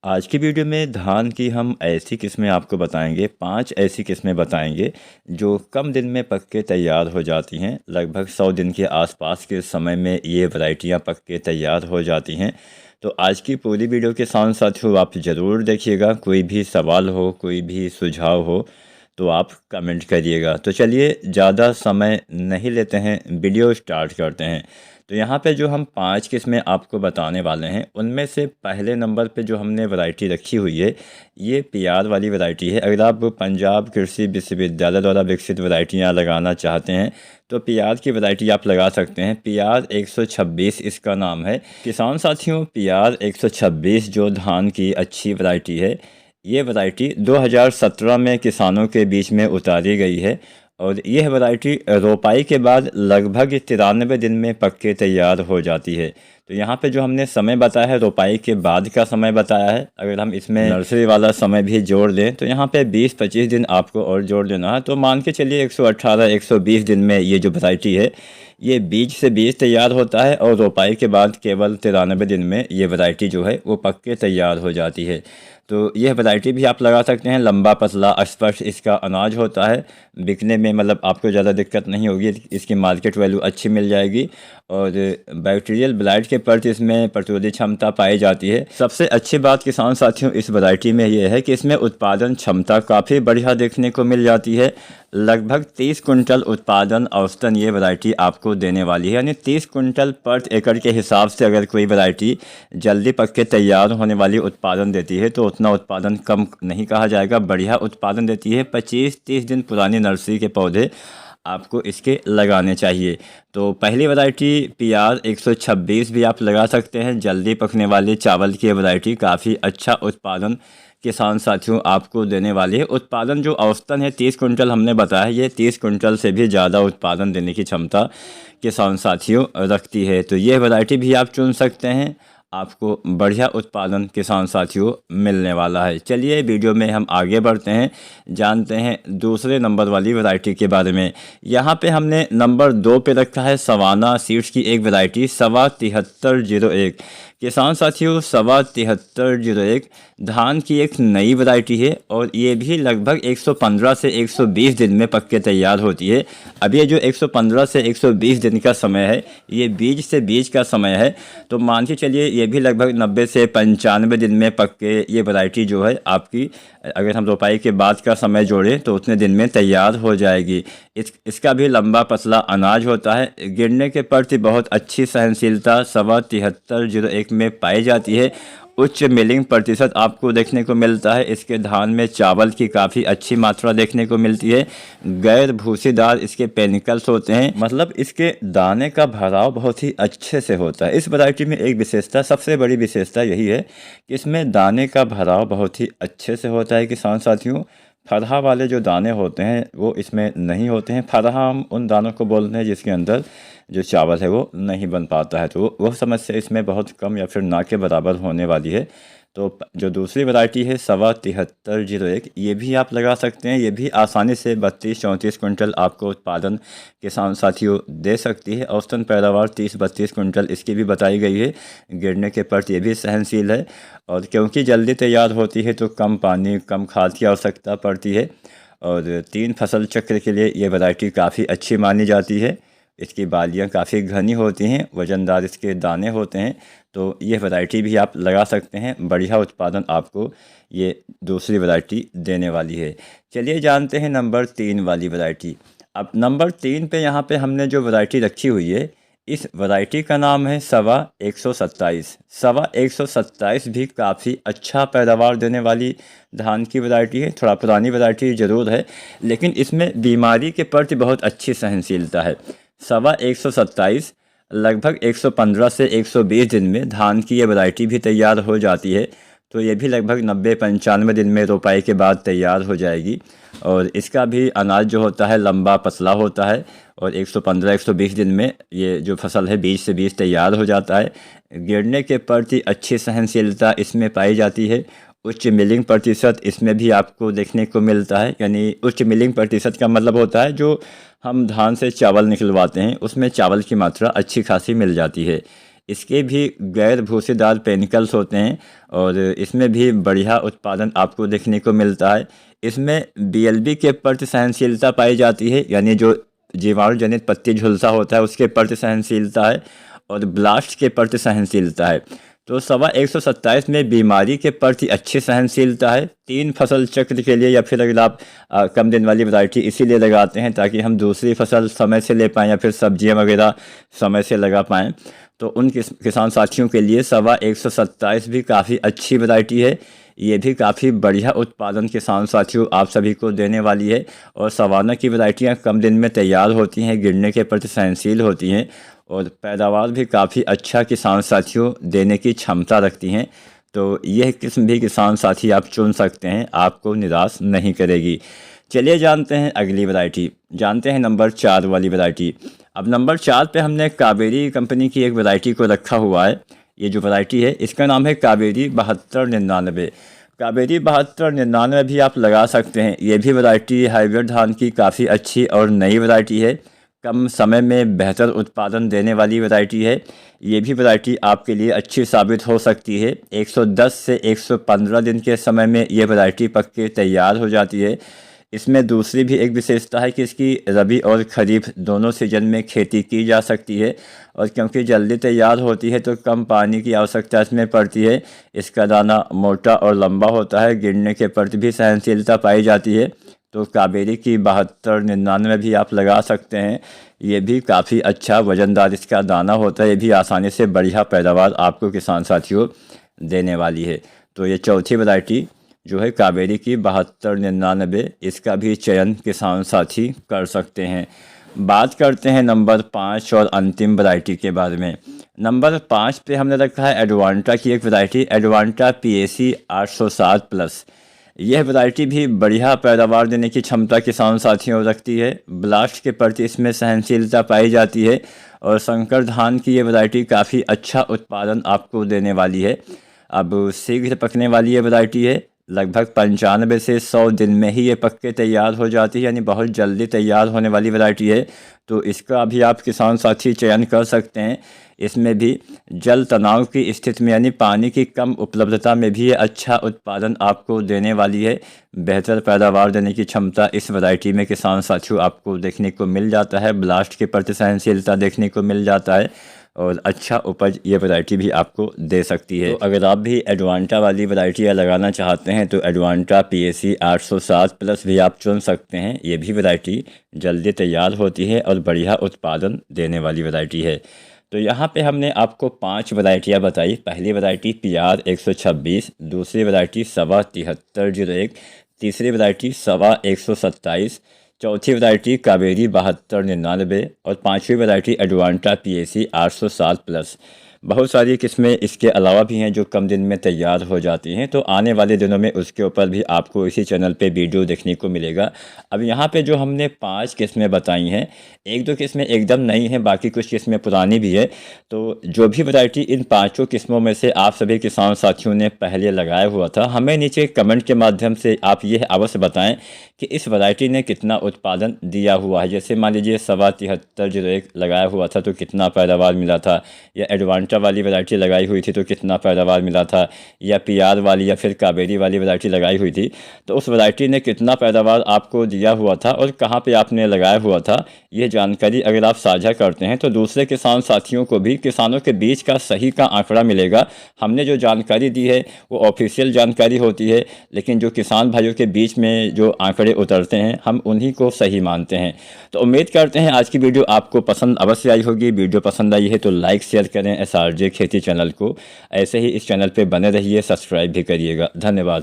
आज की वीडियो में धान की हम ऐसी किस्में आपको बताएंगे, 5 ऐसी किस्में बताएंगे जो कम दिन में पक के तैयार हो जाती हैं। लगभग 100 दिन के आसपास के समय में ये वैरायटियां पक के तैयार हो जाती हैं। तो आज की पूरी वीडियो के साथ साथियों आप ज़रूर देखिएगा। कोई भी सवाल हो, कोई भी सुझाव हो तो आप कमेंट करिएगा। तो चलिए ज़्यादा समय नहीं लेते हैं, वीडियो स्टार्ट करते हैं। तो यहाँ पे जो हम 5 किस्में आपको बताने वाले हैं, उनमें से पहले नंबर पे जो हमने वैरायटी रखी हुई है, ये पियार वाली वैरायटी है। अगर आप पंजाब कृषि विश्वविद्यालय द्वारा विकसित वैरायटियाँ लगाना चाहते हैं तो पियार की वैरायटी आप लगा सकते हैं। पियार 126 इसका नाम है। किसान साथियों, पियार 126 जो धान की अच्छी वैरायटी है, ये वैरायटी 2017 में किसानों के बीच में उतारी गई है और यह वैरायटी रोपाई के बाद लगभग 93 दिन में पक के तैयार हो जाती है। तो यहाँ पे जो हमने समय बताया है, रोपाई के बाद का समय बताया है। अगर हम इसमें नर्सरी वाला समय भी जोड़ दें तो यहाँ पे 20-25 दिन आपको और जोड़ देना है। तो मान के चलिए 118-120 दिन में ये जो वैरायटी है, ये बीज से बीज तैयार होता है और रोपाई के बाद केवल 93 दिन में ये वैरायटी जो है वो पक के तैयार हो जाती है। तो यह वैरायटी भी आप लगा सकते हैं। लंबा पतला स्पष्ट इसका अनाज होता है। बिकने में मतलब आपको ज़्यादा दिक्कत नहीं होगी, इसकी मार्केट वैल्यू अच्छी मिल जाएगी और बैक्टीरियल ब्लाइट के प्रति इसमें प्रतिरोधी क्षमता पाई जाती है। सबसे अच्छी बात किसान साथियों इस वैरायटी में ये है कि इसमें उत्पादन क्षमता काफ़ी बढ़िया देखने को मिल जाती है। लगभग 30 कुंटल उत्पादन औसतन ये वैरायटी आपको देने वाली है। यानी 30 कुंटल पर एकड़ के हिसाब से अगर कोई वैरायटी जल्दी पक के तैयार होने वाली उत्पादन देती है तो उतना उत्पादन कम नहीं कहा जाएगा, बढ़िया उत्पादन देती है। 25-30 दिन पुरानी नर्सरी के पौधे आपको इसके लगाने चाहिए। तो पहली वैरायटी पियार 126 भी आप लगा सकते हैं। जल्दी पकने वाले चावल की वैरायटी काफ़ी अच्छा उत्पादन किसान साथियों आपको देने वाली है। उत्पादन जो औसतन है 30 कुंटल हमने बताया है, ये 30 कुंटल से भी ज़्यादा उत्पादन देने की क्षमता किसान साथियों रखती है। तो ये वैरायटी भी आप चुन सकते हैं, आपको बढ़िया उत्पादन किसान साथियों मिलने वाला है। चलिए वीडियो में हम आगे बढ़ते हैं, जानते हैं दूसरे नंबर वाली वैरायटी के बारे में। यहाँ पे हमने नंबर 2 पे रखा है सवाना सीड्स की एक वैरायटी सवा 7301। किसान साथियों सवा 7301 धान की एक नई वैरायटी है और ये भी लगभग 115 से 120 दिन में पक के तैयार होती है। अब ये जो 115 से 120 दिन का समय है, ये बीज से बीज का समय है। तो मान के चलिए ये भी लगभग 90 से 95 दिन में पक के ये वैरायटी जो है आपकी, अगर हम रोपाई के बाद का समय जोड़ें तो उतने दिन में तैयार हो जाएगी। इसका भी लंबा पतला अनाज होता है। गिरने के प्रति बहुत अच्छी सहनशीलता सवा 7301 में पाई जाती है। उच्च मिलिंग प्रतिशत आपको देखने को मिलता है। इसके धान में चावल की काफ़ी अच्छी मात्रा देखने को मिलती है। गैर भूसीदार इसके पेनिकल्स होते हैं, मतलब इसके दाने का भराव बहुत ही अच्छे से होता है। इस वैरायटी में एक विशेषता, सबसे बड़ी विशेषता यही है कि इसमें दाने का भराव बहुत ही अच्छे से होता है। किसान साथियों फरहा वाले जो दाने होते हैं वो इसमें नहीं होते हैं। फरहा हम उन दानों को बोलते हैं जिसके अंदर जो चावल है वो नहीं बन पाता है। तो वो समस्या इसमें बहुत कम या फिर ना के बराबर होने वाली है। तो जो दूसरी वैरायटी है सवा 7301, ये भी आप लगा सकते हैं। ये भी आसानी से 32-34 कुंटल आपको उत्पादन किसान साथियों दे सकती है। औसतन पैदावार 30-32 कुंटल इसकी भी बताई गई है। गिरने के प्रति ये भी सहनशील है और क्योंकि जल्दी तैयार होती है तो कम पानी कम खाद की आवश्यकता पड़ती है और 3 फसल चक्र के लिए ये वैरायटी काफ़ी अच्छी मानी जाती है। इसकी बालियाँ काफ़ी घनी होती हैं, वज़नदार इसके दाने होते हैं। तो ये वैरायटी भी आप लगा सकते हैं, बढ़िया उत्पादन आपको ये दूसरी वैरायटी देने वाली है। चलिए जानते हैं नंबर 3 वाली वैरायटी। अब नंबर 3 पे यहाँ पे हमने जो वैरायटी रखी हुई है, इस वैरायटी का नाम है सवा 127। सवा 127 भी काफ़ी अच्छा पैदावार देने वाली धान की वैरायटी है। थोड़ा पुरानी वैरायटी ज़रूर है लेकिन इसमें बीमारी के प्रति बहुत अच्छी सहनशीलता है। सवा 127 लगभग 115 से 120 दिन में धान की ये वैरायटी भी तैयार हो जाती है। तो ये भी लगभग 90-95 दिन में रोपाई के बाद तैयार हो जाएगी और इसका भी अनाज जो होता है लंबा पतला होता है और 115-120 दिन में ये जो फसल है बीज से बीज तैयार हो जाता है। गिरने के प्रति अच्छी सहनशीलता इसमें पाई जाती है। उच्च मिलिंग प्रतिशत इसमें भी आपको देखने को मिलता है। यानी उच्च मिलिंग प्रतिशत का मतलब होता है जो हम धान से चावल निकलवाते हैं उसमें चावल की मात्रा अच्छी खासी मिल जाती है। इसके भी गैर भूसेदार पेनिकल्स होते हैं और इसमें भी बढ़िया उत्पादन आपको देखने को मिलता है। इसमें BLB के प्रति सहनशीलता पाई जाती है, यानी जो जीवाणु जनित पत्ती झुलसा होता है उसके प्रति सहनशीलता है और ब्लास्ट के प्रति सहनशीलता है। तो सवा 127 में बीमारी के प्रति अच्छी सहनशीलता है। 3 फसल चक्र के लिए, या फिर अगर आप कम दिन वाली वैरायटी इसीलिए लगाते हैं ताकि हम दूसरी फसल समय से ले पाएँ या फिर सब्जियां वगैरह समय से लगा पाएँ, तो उन किसान साथियों के लिए सवा 127 भी काफ़ी अच्छी वैरायटी है। ये भी काफ़ी बढ़िया उत्पादन किसान साथियों आप सभी को देने वाली है। और सवाना की वैरायटियाँ कम दिन में तैयार होती हैं, गिरने के प्रति सहनशील होती हैं और पैदावार भी काफ़ी अच्छा किसान साथियों देने की क्षमता रखती हैं। तो यह किस्म भी किसान साथी आप चुन सकते हैं, आपको निराश नहीं करेगी। चलिए जानते हैं अगली वैरायटी, जानते हैं नंबर 4 वाली वैरायटी। अब नंबर 4 पे हमने कावेरी कंपनी की एक वैरायटी को रखा हुआ है। ये जो वैरायटी है इसका नाम है कावेरी 7299। कावेरी 7299 भी आप लगा सकते हैं। ये भी वैरायटी हाइब्रिड धान की काफ़ी अच्छी और नई वैरायटी है, कम समय में बेहतर उत्पादन देने वाली वैरायटी है। ये भी वैरायटी आपके लिए अच्छी साबित हो सकती है। 110 से 115 दिन के समय में ये वैरायटी पक के तैयार हो जाती है। इसमें दूसरी भी एक विशेषता है कि इसकी रबी और खरीफ दोनों सीजन में खेती की जा सकती है और क्योंकि जल्दी तैयार होती है तो कम पानी की आवश्यकता इसमें पड़ती है। इसका दाना मोटा और लंबा होता है, गिरने के प्रति भी सहनशीलता पाई जाती है। तो कावेरी की 7299 भी आप लगा सकते हैं। ये भी काफ़ी अच्छा वज़नदार इसका दाना होता है, ये भी आसानी से बढ़िया पैदावार आपको किसान साथियों देने वाली है। तो ये चौथी वैरायटी जो है कावेरी की 7299, इसका भी चयन किसान साथी कर सकते हैं। बात करते हैं नंबर 5 और अंतिम वैरायटी के बारे में। नंबर 5 पे हमने रखा है एडवांटा की एक वैरायटी, एडवांटा PAC 807+। यह वैरायटी भी बढ़िया पैदावार देने की क्षमता किसान साथियों रखती है। ब्लास्ट के प्रति इसमें सहनशीलता पाई जाती है और संकर धान की ये वैरायटी काफ़ी अच्छा उत्पादन आपको देने वाली है। अब शीघ्र पकने वाली ये वैरायटी है, लगभग 95 से 100 दिन में ही ये पक के तैयार हो जाती है, यानी बहुत जल्दी तैयार होने वाली वैरायटी है। तो इसका भी आप किसान साथी चयन कर सकते हैं। इसमें भी जल तनाव की स्थिति में, यानी पानी की कम उपलब्धता में भी ये अच्छा उत्पादन आपको देने वाली है। बेहतर पैदावार देने की क्षमता इस वैरायटी में किसान साथियों आपको देखने को मिल जाता है। ब्लास्ट के प्रति सहनशीलता देखने को मिल जाता है और अच्छा उपज ये वैरायटी भी आपको दे सकती है। तो अगर आप भी एडवांटा वाली वैरायटियाँ लगाना चाहते हैं तो एडवांटा PAC 807+ भी आप चुन सकते हैं। ये भी वैरायटी जल्दी तैयार होती है और बढ़िया उत्पादन देने वाली वैरायटी है। तो यहाँ पे हमने आपको 5 वैरायटियाँ बताई। पहली वैरायटी PR 126, दूसरी वैरायटी सवा 7301, तीसरी वैरायटी सवा 127, चौथी वैरायटी कावेरी 7299 और पांचवी वैरायटी एडवांटा PAC 807+। बहुत सारी किस्में इसके अलावा भी हैं जो कम दिन में तैयार हो जाती हैं। तो आने वाले दिनों में उसके ऊपर भी आपको इसी चैनल पे वीडियो देखने को मिलेगा। अब यहाँ पे जो हमने 5 किस्में बताई हैं, 1-2 किस्में एकदम नई हैं, बाकी कुछ किस्में पुरानी भी है। तो जो भी वैरायटी इन 5 किस्मों में से आप सभी किसान साथियों ने पहले लगाया हुआ था, हमें नीचे कमेंट के माध्यम से आप यह अवश्य बताएँ कि इस वैरायटी ने कितना उत्पादन दिया हुआ है। जैसे मान लीजिए सवा 7301 लगाया हुआ था तो कितना पैदावार मिला था, या एडवांटा वाली वैरायटी लगाई हुई थी तो कितना पैदावार मिला था, या PR वाली या फिर कावेरी वाली वैरायटी लगाई हुई थी तो उस वैरायटी ने कितना पैदावार आपको दिया हुआ था और कहाँ पे आपने लगाया हुआ था। ये जानकारी अगर आप साझा करते हैं तो दूसरे किसान साथियों को भी किसानों के बीच का सही का आंकड़ा मिलेगा। हमने जो जानकारी दी है वो ऑफिशियल जानकारी होती है, लेकिन जो किसान भाइयों के बीच में जो आंकड़े उतरते हैं हम उन्हीं को सही मानते हैं। तो उम्मीद करते हैं आज की वीडियो आपको पसंद अवश्य आई होगी। वीडियो पसंद आई है तो लाइक शेयर करें SRJ खेती चैनल को। ऐसे ही इस चैनल पे बने रहिए, सब्सक्राइब भी करिएगा। धन्यवाद।